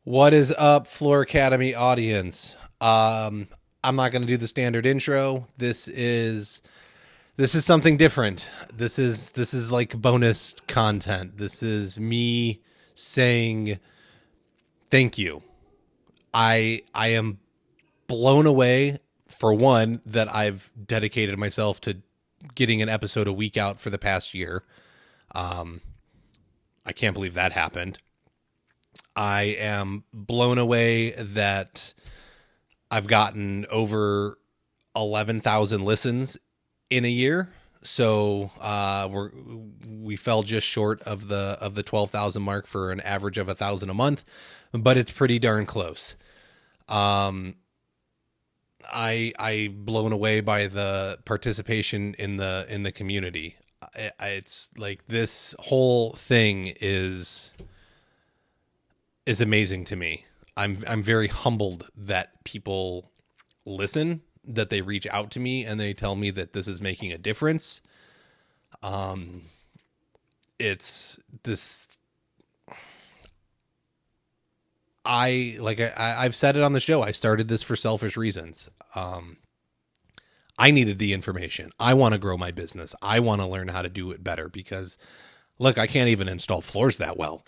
What is up, Floor Academy audience? I'm not going to do the standard intro. This is something different. This is like bonus content. This is me saying thank you. I am blown away, for one, that I've dedicated myself to getting an episode a week out for the past year. I can't believe that happened. I am blown away that I've gotten over 11,000 listens in a year. So we fell just short of the 12,000 mark for an average of 1,000 a month, but it's pretty darn close. I blown away by the participation in the community. It's like this whole thing is amazing to me. I'm very humbled that people listen, that they reach out to me and they tell me that this is making a difference. It's this. I've said it on the show. I started this for selfish reasons. I needed the information. I want to grow my business. I want to learn how to do it better because, look, I can't even install floors that well.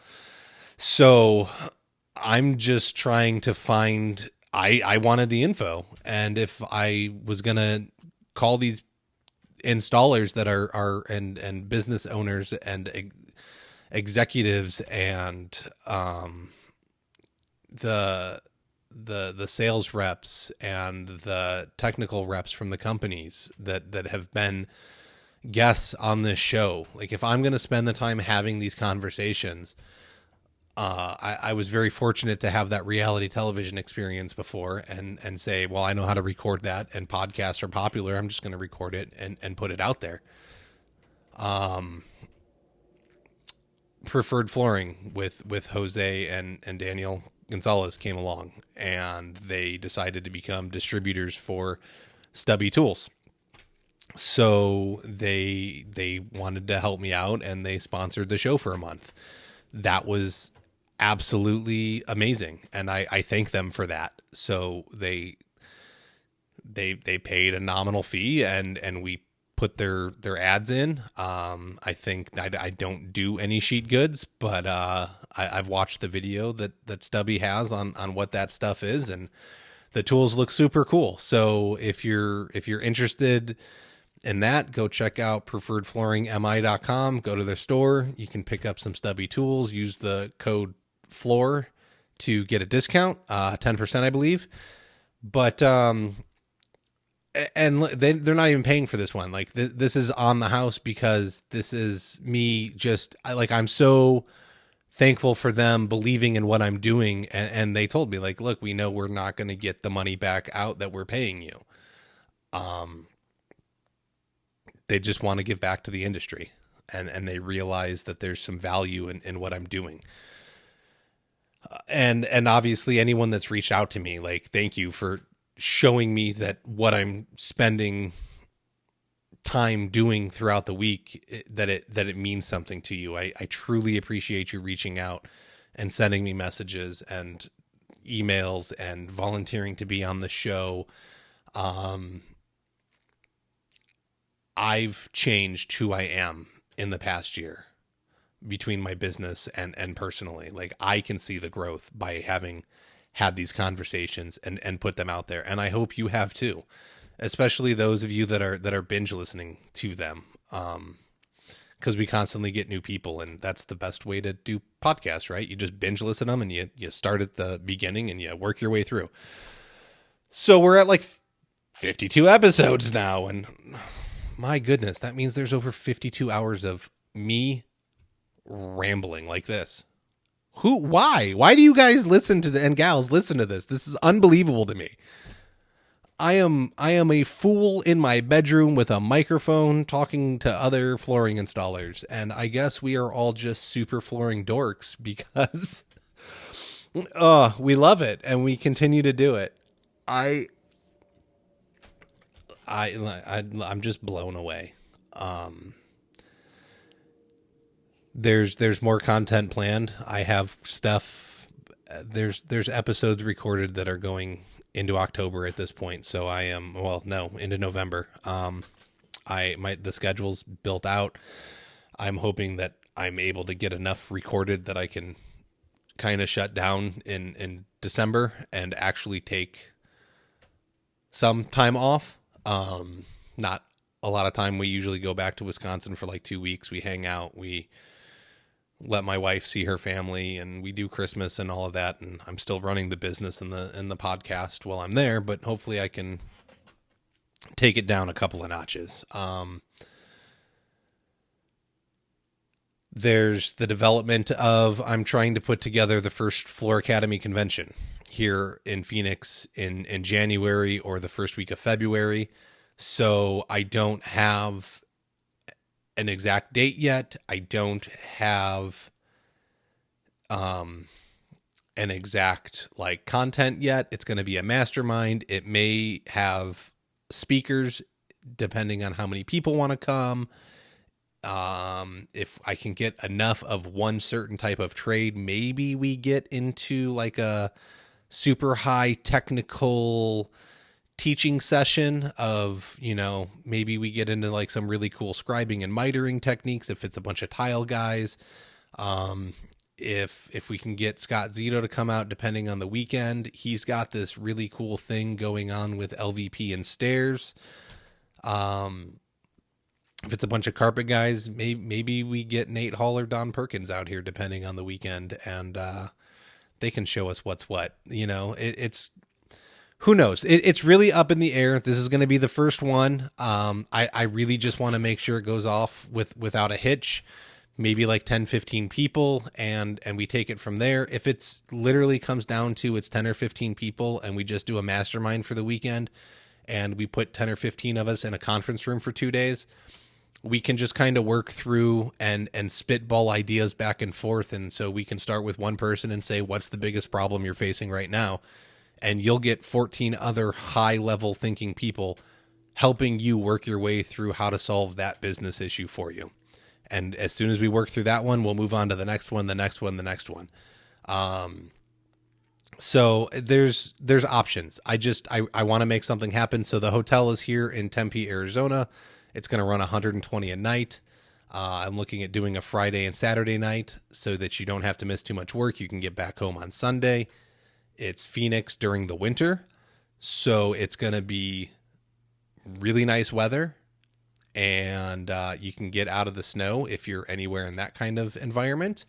So I'm just trying to find. I wanted the info, and if I was gonna call these installers that are and business owners and executives and the the sales reps and the technical reps from the companies that have been guests on this show, like if I'm going to spend the time having these conversations, I was very fortunate to have that reality television experience before and say, well, I know how to record that, and podcasts are popular. I'm just going to record it and put it out there. Preferred Flooring with Jose and Daniel Gonzalez came along, and they decided to become distributors for Stubby Tools. So they wanted to help me out, and they sponsored the show for a month. That was absolutely amazing, and I thank them for that. So they paid a nominal fee, and we put their ads in. I think I don't do any sheet goods, but I've watched the video that Stubby has on what that stuff is, and the tools look super cool. So if you're interested in that, go check out preferredflooringmi.com. Go to their store. You can pick up some Stubby tools. Use the code FLOOR to get a discount, 10%, I believe. But and they're not even paying for this one. Like this is on the house because this is me. I'm so thankful for them believing in what I'm doing, and they told me, like, look, we know we're not going to get the money back out that we're paying you. They just want to give back to the industry, and they realize that there's some value in what I'm doing. And obviously anyone that's reached out to me, like, thank you for showing me that what I'm spending time doing throughout the week, that it means something to you. I truly appreciate you reaching out and sending me messages and emails and volunteering to be on the show. I've changed who I am in the past year between my business and personally. Like, I can see the growth by having had these conversations and put them out there. And I hope you have too, especially those of you that are binge listening to them. Cause we constantly get new people, and that's the best way to do podcasts, right? You just binge listen them, and you start at the beginning and you work your way through. So we're at like 52 episodes now, and my goodness, that means there's over 52 hours of me rambling like this. Why do you guys listen to and gals listen to this? This is unbelievable to me. I am a fool in my bedroom with a microphone talking to other flooring installers, and I guess we are all just super flooring dorks because we love it and we continue to do it. I'm just blown away. There's more content planned. I have stuff there's episodes recorded that are going into October at this point. So I am, well, no, into November. The schedule's built out. I'm hoping that I'm able to get enough recorded that I can kind of shut down in December and actually take some time off. Not a lot of time. We usually go back to Wisconsin for like 2 weeks. We hang out. We let my wife see her family, and we do Christmas and all of that. And I'm still running the business and the podcast while I'm there, but hopefully I can take it down a couple of notches. There's the development of, I'm trying to put together the first Floor Academy convention here in Phoenix in January or the first week of February. So I don't have an exact date yet. I don't have an exact like content yet. It's going to be a mastermind. It may have speakers depending on how many people want to come. If I can get enough of one certain type of trade, maybe we get into like a super high technical teaching session of, maybe we get into like some really cool scribing and mitering techniques if it's a bunch of tile guys. If we can get Scott Zito to come out, depending on the weekend, he's got this really cool thing going on with LVP and stairs. If it's a bunch of carpet guys, maybe we get Nate Hall or Don Perkins out here, depending on the weekend, and they can show us what's what. It's who knows? It's really up in the air. This is going to be the first one. I really just want to make sure it goes off without a hitch. Maybe like 10, 15 people, and we take it from there. If it's literally comes down to it's 10 or 15 people, and we just do a mastermind for the weekend, and we put 10 or 15 of us in a conference room for 2 days, we can just kind of work through and spitball ideas back and forth. And so we can start with one person and say, what's the biggest problem you're facing right now? And you'll get 14 other high level thinking people helping you work your way through how to solve that business issue for you. And as soon as we work through that one, we'll move on to the next one, the next one, the next one. So there's options. I want to make something happen. So the hotel is here in Tempe, Arizona. It's going to run 120 a night. I'm looking at doing a Friday and Saturday night so that you don't have to miss too much work. You can get back home on Sunday. It's Phoenix during the winter, so it's going to be really nice weather, and you can get out of the snow if you're anywhere in that kind of environment.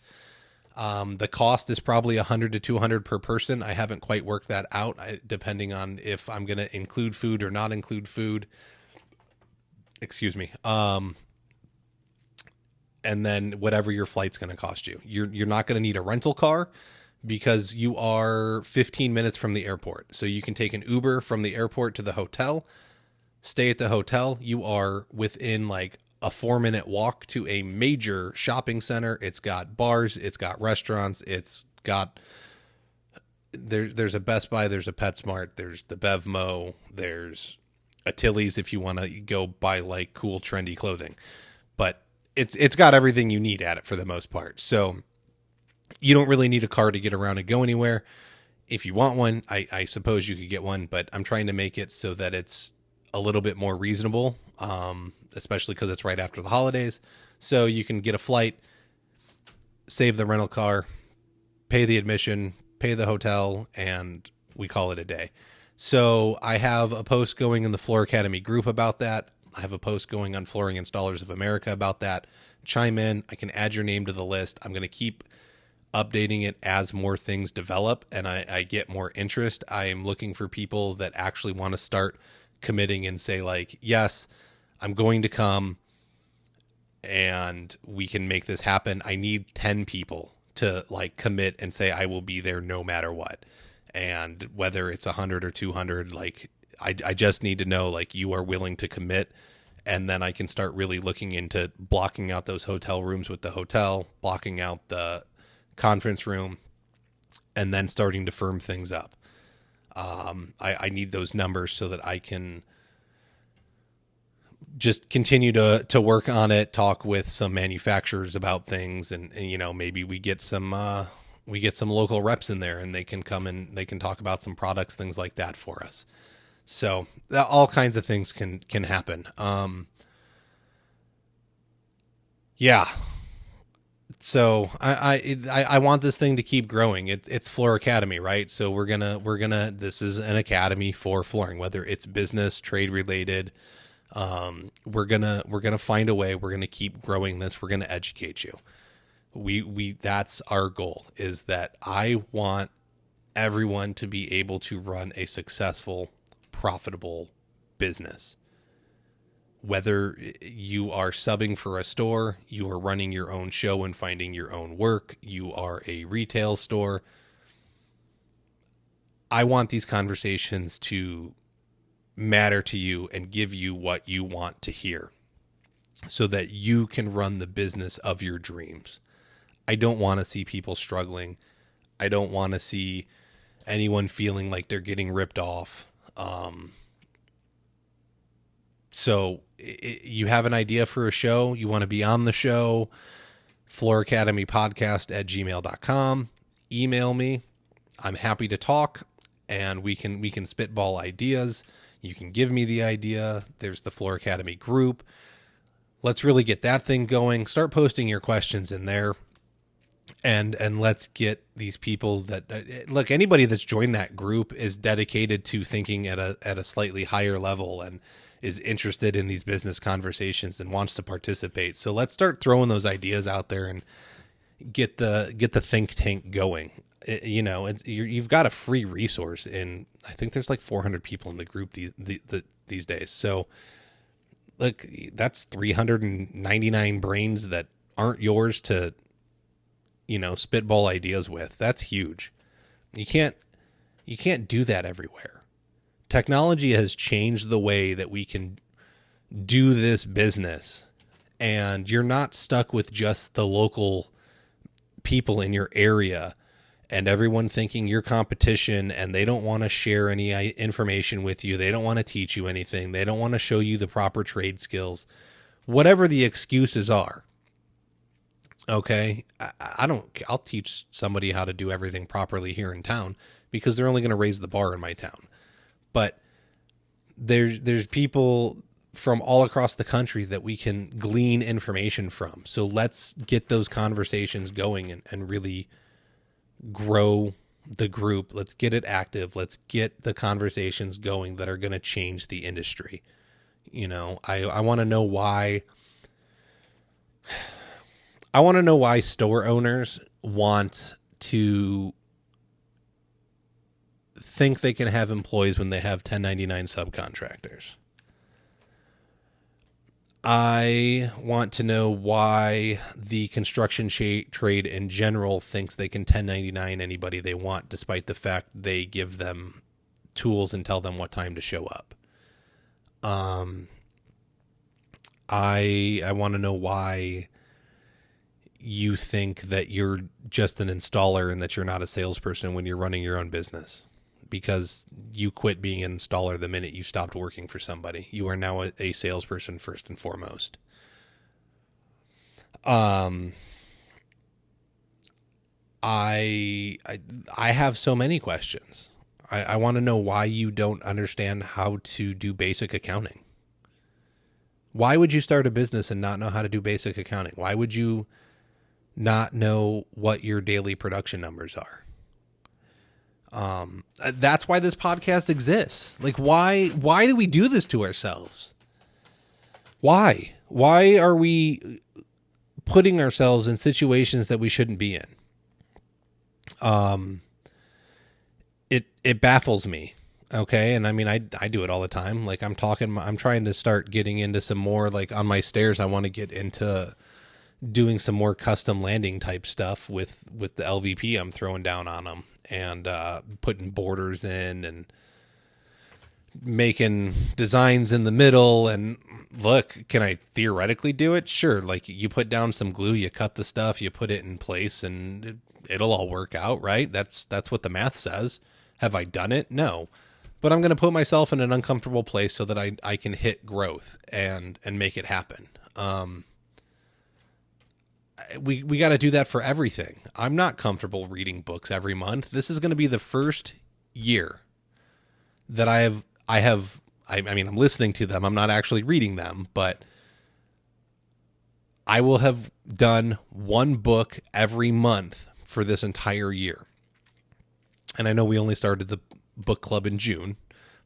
The cost is probably $100 to $200 per person. I haven't quite worked that out, depending on if I'm going to include food or not include food. Excuse me. And then whatever your flight's going to cost you. You're not going to need a rental car because you are 15 minutes from the airport. So you can take an Uber from the airport to the hotel, stay at the hotel. You are within like a 4-minute walk to a major shopping center. It's got bars, it's got restaurants, it's got there's a Best Buy, there's a PetSmart, there's the BevMo, there's a Tilly's if you want to go buy like cool trendy clothing. But it's got everything you need at it for the most part. So you don't really need a car to get around and go anywhere. If you want one, I suppose you could get one, but I'm trying to make it so that it's a little bit more reasonable, especially because it's right after the holidays. So you can get a flight, save the rental car, pay the admission, pay the hotel, and we call it a day. So I have a post going in the Floor Academy group about that. I have a post going on Flooring Installers of America about that. Chime in. I can add your name to the list. I'm going to keep updating it as more things develop and I get more interest. I'm looking for people that actually want to start committing and say like, yes, I'm going to come and we can make this happen. I need 10 people to like commit and say, I will be there no matter what. And whether it's 100 or 200, like I just need to know like you are willing to commit, and then I can start really looking into blocking out those hotel rooms with the hotel, blocking out the conference room, and then starting to firm things up. I need those numbers so that I can just continue to work on it, talk with some manufacturers about things, and maybe we get some we get some local reps in there, and they can come and they can talk about some products, things like that for us. So all kinds of things can happen. Yeah. So I want this thing to keep growing. It's Floor Academy, right? So we're gonna this is an academy for flooring, whether it's business, trade related. We're gonna find a way. We're gonna keep growing this. We're gonna educate you. We that's our goal, is that I want everyone to be able to run a successful, profitable business. Whether you are subbing for a store, you are running your own show and finding your own work, you are a retail store. I want these conversations to matter to you and give you what you want to hear so that you can run the business of your dreams. I don't want to see people struggling. I don't want to see anyone feeling like they're getting ripped off. So you have an idea for a show, you want to be on the show, flooracademypodcast@gmail.com. Email me. I'm happy to talk, and we can spitball ideas. You can give me the idea. There's the Floor Academy group. Let's really get that thing going. Start posting your questions in there. And let's get these people that look, anybody that's joined that group is dedicated to thinking at a slightly higher level and is interested in these business conversations and wants to participate. So let's start throwing those ideas out there and get the think tank going. You've got a free resource in, I think there's like 400 people in the group these days. So look, that's 399 brains that aren't yours to, spitball ideas with. That's huge. You can't do that everywhere. Technology has changed the way that we can do this business, and you're not stuck with just the local people in your area and everyone thinking you're competition, and they don't want to share any information with you. They don't want to teach you anything. They don't want to show you the proper trade skills, whatever the excuses are. Okay. I'll teach somebody how to do everything properly here in town because they're only going to raise the bar in my town. But there's people from all across the country that we can glean information from. So let's get those conversations going and really grow the group. Let's get it active. Let's get the conversations going that are going to change the industry. I want to know why. I want to know why store owners want to think they can have employees when they have 1099 subcontractors. I want to know why the construction trade in general thinks they can 1099 anybody they want, despite the fact they give them tools and tell them what time to show up. I want to know why you think that you're just an installer and that you're not a salesperson when you're running your own business, because you quit being an installer the minute you stopped working for somebody. You are now a salesperson first and foremost. I have so many questions. I want to know why you don't understand how to do basic accounting. Why would you start a business and not know how to do basic accounting? Why would you not know what your daily production numbers are? That's why this podcast exists. Like, why do we do this to ourselves? Why are we putting ourselves in situations that we shouldn't be in? It baffles me. Okay. And I mean, I do it all the time. Like I'm trying to start getting into some more, like on my stairs, I want to get into doing some more custom landing type stuff with the LVP I'm throwing down on them, and putting borders in and making designs in the middle. And look, can I theoretically do it? Sure. Like you put down some glue, you cut the stuff, you put it in place, and it'll all work out, right? That's what the math says. Have I done it? No. But I'm going to put myself in an uncomfortable place so that I can hit growth and make it happen. we got to do that for everything. I'm not comfortable reading books every month. This is going to be the first year that I mean, I'm listening to them. I'm not actually reading them, but I will have done one book every month for this entire year. And I know we only started the book club in June,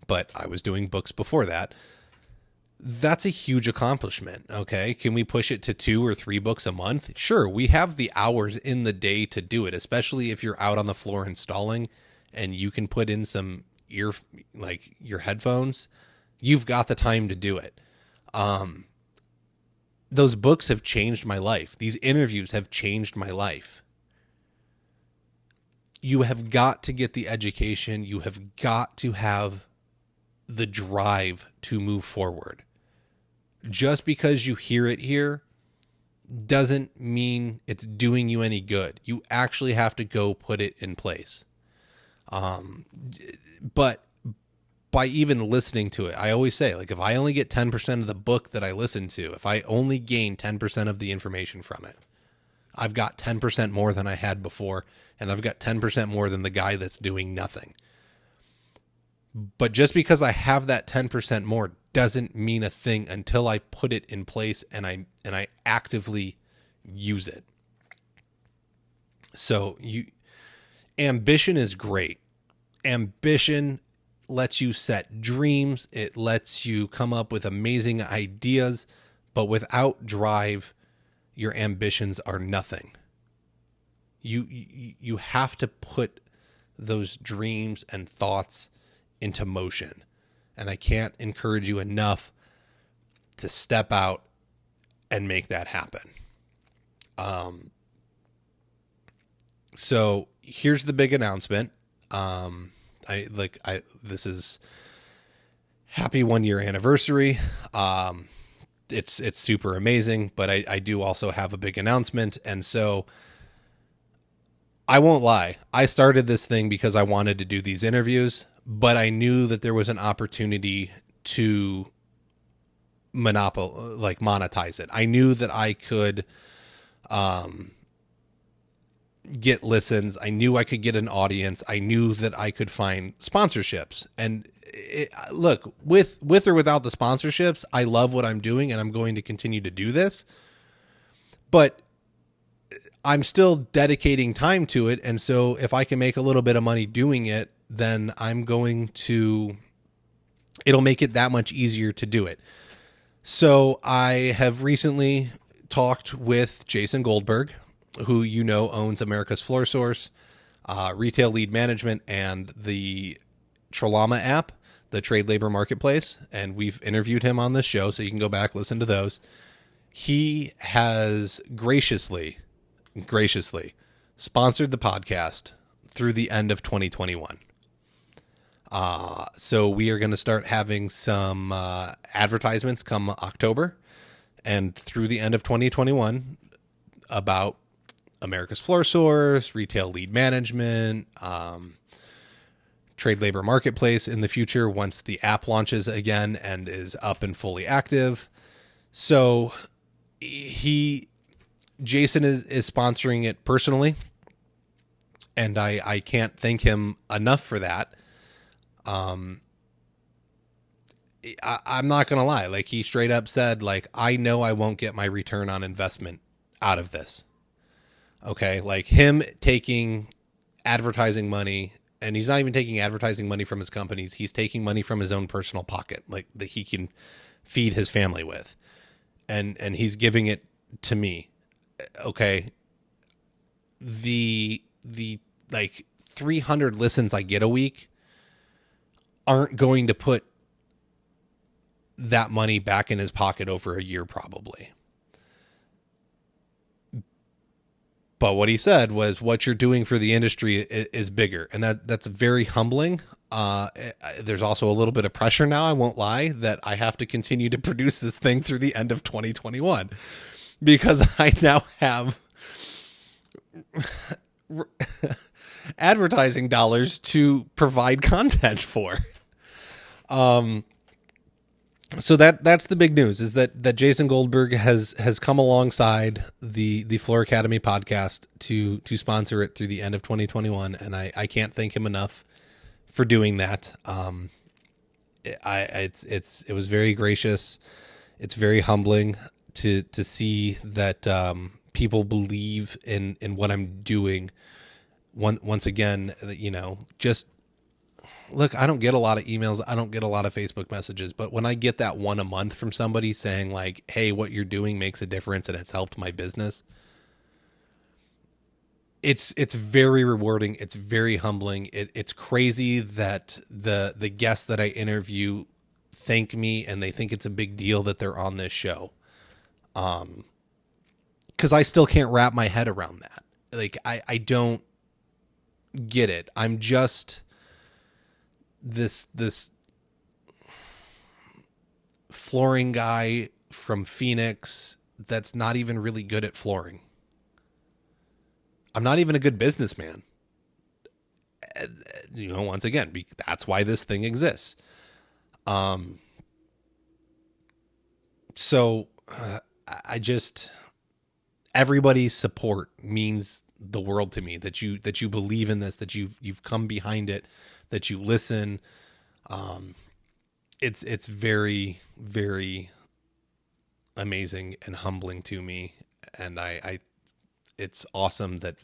but I was doing books before that. That's a huge accomplishment. Okay. Can we push it to 2 or 3 books a month? Sure. We have the hours in the day to do it, especially if you're out on the floor installing and you can put in some your headphones. You've got the time to do it. Those books have changed my life. These interviews have changed my life. You have got to get the education. You have got to have the drive to move forward. Just because you hear it here doesn't mean it's doing you any good. You actually have to go put it in place. But by even listening to it, I always say, like, if I only get 10% of the book that I listen to, if I only gain 10% of the information from it, I've got 10% more than I had before, and I've got 10% more than the guy that's doing nothing. But just because I have that 10% more doesn't mean a thing until I put it in place and I actively use it. So ambition is great. Ambition lets you set dreams. It lets you come up with amazing ideas, but without drive, your ambitions are nothing. You have to put those dreams and thoughts into motion. And I can't encourage you enough to step out and make that happen. So here's the big announcement. This is happy 1 year anniversary. It's super amazing, but I do also have a big announcement. And so I won't lie. I started this thing because I wanted to do these interviews, but I knew that there was an opportunity to monetize it. I knew that I could, get listens. I knew I could get an audience. I knew that I could find sponsorships. And look, with or without the sponsorships, I love what I'm doing and I'm going to continue to do this. But I'm still dedicating time to it. And so if I can make a little bit of money doing it, then it'll make it that much easier to do it. So I have recently talked with Jason Goldberg, who owns America's Floor Source, Retail Lead Management, and the Trolama app, the trade labor marketplace. And we've interviewed him on this show, so you can go back, listen to those. He has graciously sponsored the podcast through the end of 2021. So we are going to start having some advertisements come October and through the end of 2021 about America's Floor Source, Retail Lead Management, Trade Labor Marketplace in the future once the app launches again and is up and fully active. So Jason is sponsoring it personally, and I can't thank him enough for that. I'm not going to lie. Like, he straight up said, like, I know I won't get my return on investment out of this. Okay. Like, him taking advertising money, and he's not even taking advertising money from his companies. He's taking money from his own personal pocket, like, that he can feed his family with. And he's giving it to me. Okay. The 300 listens I get a week aren't going to put that money back in his pocket over a year, probably. But what he said was, what you're doing for the industry is bigger. And that's very humbling. There's also a little bit of pressure now, I won't lie, that I have to continue to produce this thing through the end of 2021 because I now have advertising dollars to provide content for. So that's the big news, is that Jason Goldberg has come alongside the Floor Academy podcast to sponsor it through the end of 2021, and I can't thank him enough for doing that. It was very gracious. It's very humbling to see that people believe in what I'm doing. Once again, just look, I don't get a lot of emails. I don't get a lot of Facebook messages, but when I get that one a month from somebody saying like, "Hey, what you're doing makes a difference and it's helped my business," it's very rewarding. It's very humbling. It's crazy that the guests that I interview thank me and they think it's a big deal that they're on this show. Because I still can't wrap my head around that. Like I don't get it. I'm just this flooring guy from Phoenix that's not even really good at flooring. I'm not even a good businessman. Once again, that's why this thing exists. So I just, everybody's support means the world to me, that you believe in this, that you've come behind it, that you listen. It's very, very amazing and humbling to me. And I it's awesome that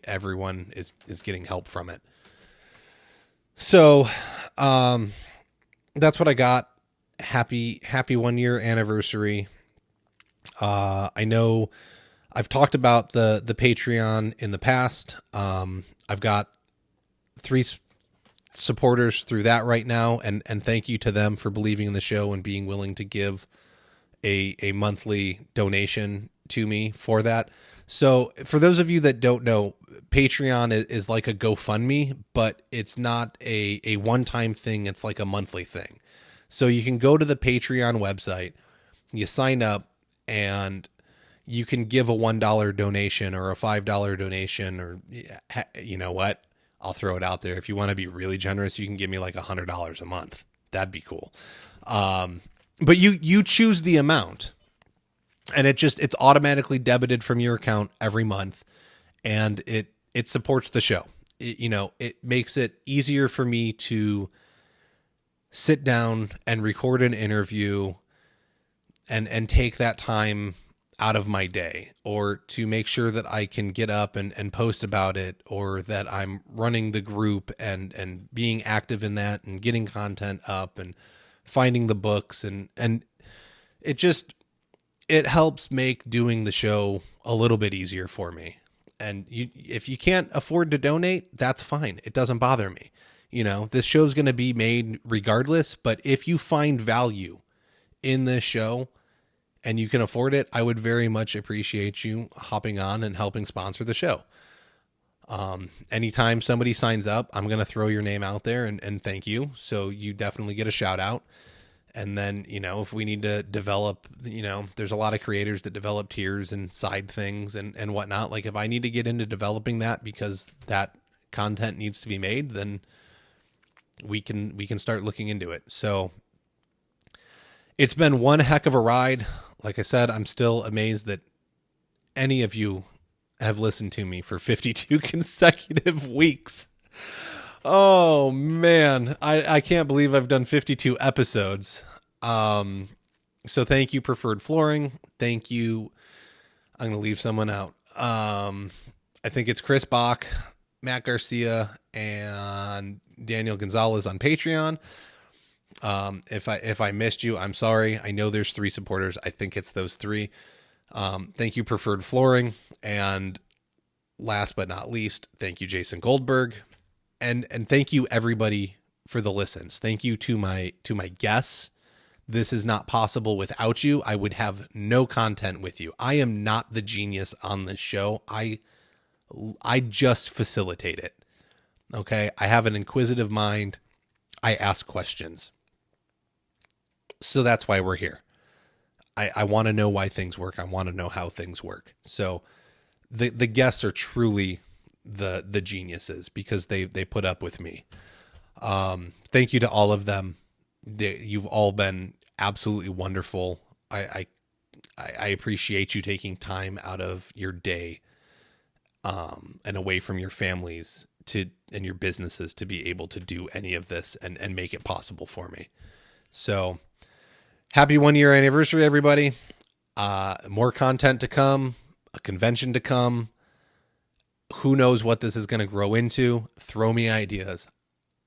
everyone is getting help from it. So, that's what I got. Happy 1 year anniversary. I know I've talked about the Patreon in the past. I've got 3 supporters through that right now. And thank you to them for believing in the show and being willing to give a monthly donation to me for that. So for those of you that don't know, Patreon is like a GoFundMe, but it's not a one-time thing. It's like a monthly thing. So you can go to the Patreon website, you sign up, and you can give a $1 donation or a $5 donation, or you know what? I'll throw it out there. If you want to be really generous, you can give me like $100 a month. That'd be cool. But you choose the amount, and it's automatically debited from your account every month, and it supports the show. It makes it easier for me to sit down and record an interview and take that time out of my day, or to make sure that I can get up and post about it, or that I'm running the group and being active in that and getting content up and finding the books, and it helps make doing the show a little bit easier for me. And if you can't afford to donate, that's fine. It doesn't bother me. This show's going to be made regardless, but if you find value in this show and you can afford it, I would very much appreciate you hopping on and helping sponsor the show. Anytime somebody signs up, I'm going to throw your name out there and thank you. So you definitely get a shout out. And then, if we need to develop, there's a lot of creators that develop tiers and side things and whatnot. Like if I need to get into developing that because that content needs to be made, then we can start looking into it. So it's been one heck of a ride. Like I said, I'm still amazed that any of you have listened to me for 52 consecutive weeks. Oh man, I can't believe I've done 52 episodes. So thank you, Preferred Flooring. Thank you. I'm going to leave someone out. I think it's Chris Bach, Matt Garcia, and Daniel Gonzalez on Patreon. If I missed you, I'm sorry. I know there's 3 supporters. I think it's those 3. Thank you, Preferred Flooring. And last but not least, thank you, Jason Goldberg. And thank you everybody for the listens. Thank you to my guests. This is not possible without you. I would have no content with you. I am not the genius on this show. I just facilitate it. Okay? I have an inquisitive mind. I ask questions. So that's why we're here. I want to know why things work. I want to know how things work. So the guests are truly the geniuses because they put up with me. Thank you to all of them. You've all been absolutely wonderful. I appreciate you taking time out of your day, and away from your families and your businesses to be able to do any of this and make it possible for me. So happy 1 year anniversary, everybody. More content to come, a convention to come. Who knows what this is going to grow into? Throw me ideas.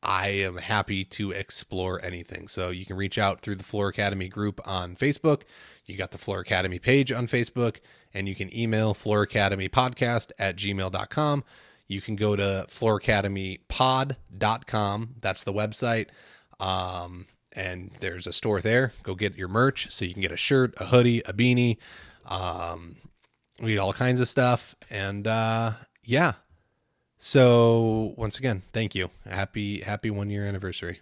I am happy to explore anything. So you can reach out through the Floor Academy group on Facebook. You got the Floor Academy page on Facebook, and you can email flooracademypodcast@gmail.com. You can go to flooracademypod.com. That's the website. And there's a store there. Go get your merch so you can get a shirt, a hoodie, a beanie. We get all kinds of stuff. And yeah. So once again, thank you. Happy 1 year anniversary.